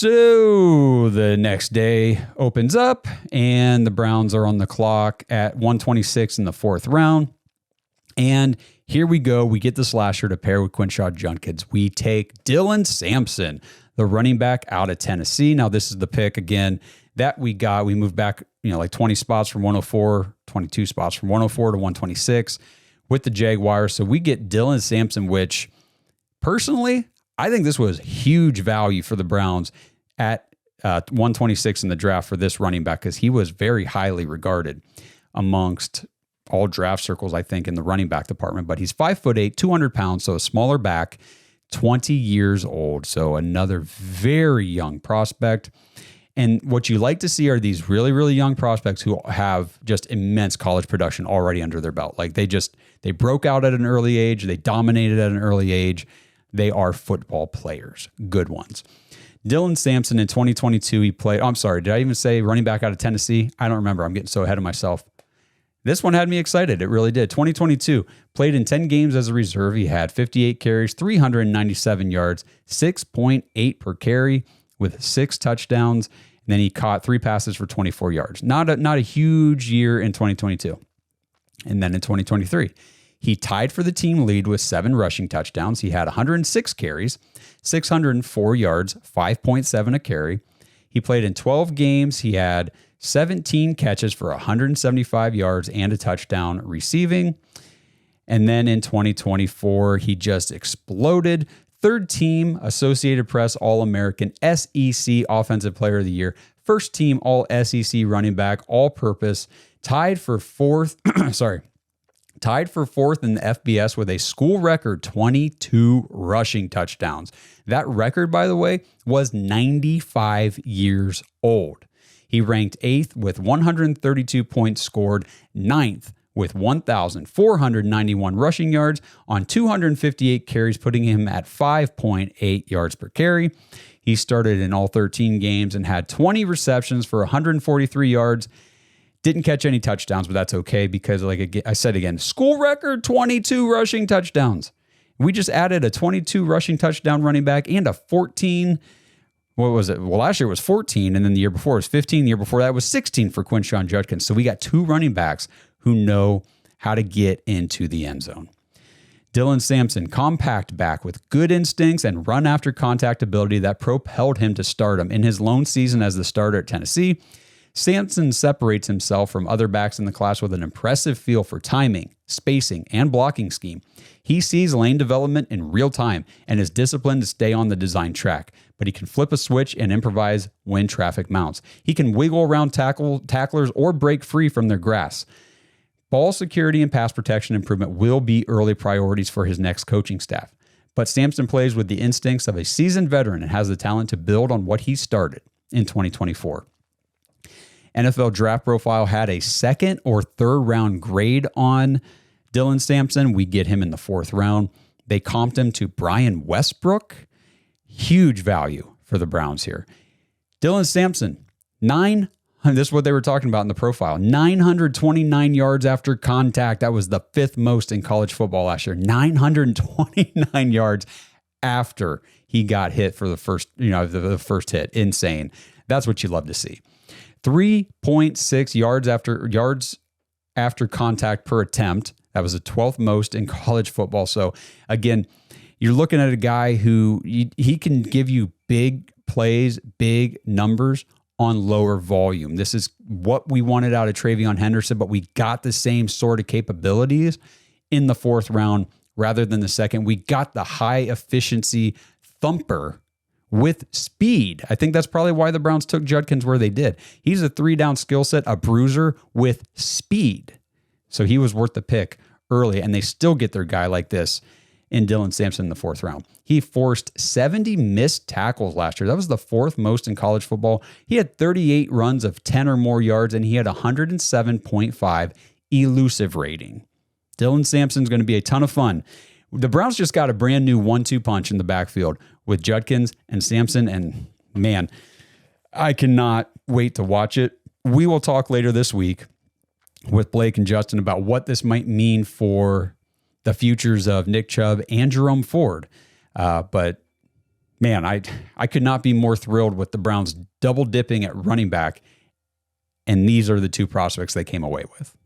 So the next day opens up and the Browns are on the clock at 126 in the fourth round. And here we go. We get the slasher to pair with Quinshon Judkins. We take Dylan Sampson, the running back out of Tennessee. Now, this is the pick again that we got. We moved back, like 20 spots from 104, 22 spots from 104 to 126 with the Jaguars. So we get Dylan Sampson, which personally, I think this was huge value for the Browns at 126 in the draft for this running back because he was very highly regarded amongst all draft circles, I think, in the running back department. But he's 5'8", 200 pounds, so a smaller back, 20 years old. So another very young prospect. And what you like to see are these really, really young prospects who have just immense college production already under their belt. Like they broke out at an early age. They dominated at an early age. They are football players, good ones. Dylan Sampson in 2022, he played, I'm sorry, did I even say running back out of Tennessee? I don't remember. I'm getting so ahead of myself. This one had me excited. It really did. 2022, played in 10 games as a reserve. He had 58 carries, 397 yards, 6.8 per carry with 6 touchdowns. And then he caught 3 passes for 24 yards. Not a huge year in 2022. And then in 2023, he tied for the team lead with 7 rushing touchdowns. He had 106 carries, 604 yards, 5.7 a carry. He played in 12 games. He had 17 catches for 175 yards and a touchdown receiving. And then in 2024, he just exploded. 3rd team Associated Press All-American SEC Offensive Player of the Year. 1st team All-SEC running back, all-purpose. Tied for 4th in the FBS with a school record 22 rushing touchdowns. That record, by the way, was 95 years old. He ranked 8th with 132 points scored, 9th with 1,491 rushing yards on 258 carries, putting him at 5.8 yards per carry. He started in all 13 games and had 20 receptions for 143 yards. Didn't catch any touchdowns, but that's okay because, like I said again, school record 22 rushing touchdowns. We just added a 22 rushing touchdown running back and a 14. What was it? Well, last year was 14, and then the year before was 15. The year before that was 16 for Quinshon Judkins. So we got 2 running backs who know how to get into the end zone. Dylan Sampson, compact back with good instincts and run after contact ability that propelled him to stardom. In his lone season as the starter at Tennessee, Sampson separates himself from other backs in the class with an impressive feel for timing, spacing, and blocking scheme. He sees lane development in real time and is disciplined to stay on the design track, but he can flip a switch and improvise when traffic mounts. He can wiggle around tacklers or break free from their grasp. Ball security and pass protection improvement will be early priorities for his next coaching staff, but Sampson plays with the instincts of a seasoned veteran and has the talent to build on what he started in 2024. NFL Draft Profile had a 2nd or 3rd round grade on Dylan Sampson. We get him in the 4th round. They comped him to Brian Westbrook. Huge value for the Browns here. Dylan Sampson, this is what they were talking about in the profile. 929 yards after contact. That was the 5th most in college football last year. 929 yards after he got hit for the first hit. Insane. That's what you love to see. 3.6 yards after contact per attempt. That was the 12th most in college football. So again, you're looking at a guy who he can give you big plays, big numbers on lower volume. This is what we wanted out of Travion Henderson, but we got the same sort of capabilities in the 4th round rather than the 2nd. We got the high efficiency thumper with speed. I think that's probably why the Browns took Judkins where they did. He's a 3-down skill set, a bruiser with speed. So he was worth the pick early, and they still get their guy like this in Dylan Sampson in the 4th round. He forced 70 missed tackles last year. That was the 4th most in college football. He had 38 runs of 10 or more yards, and he had 107.5 elusive rating. Dylan Sampson's going to be a ton of fun. The Browns just got a brand new 1-2 punch in the backfield with Judkins and Sampson, and man, I cannot wait to watch it. We will talk later this week with Blake and Justin about what this might mean for the futures of Nick Chubb and Jerome Ford. But man, I could not be more thrilled with the Browns double dipping at running back. And these are the two prospects they came away with.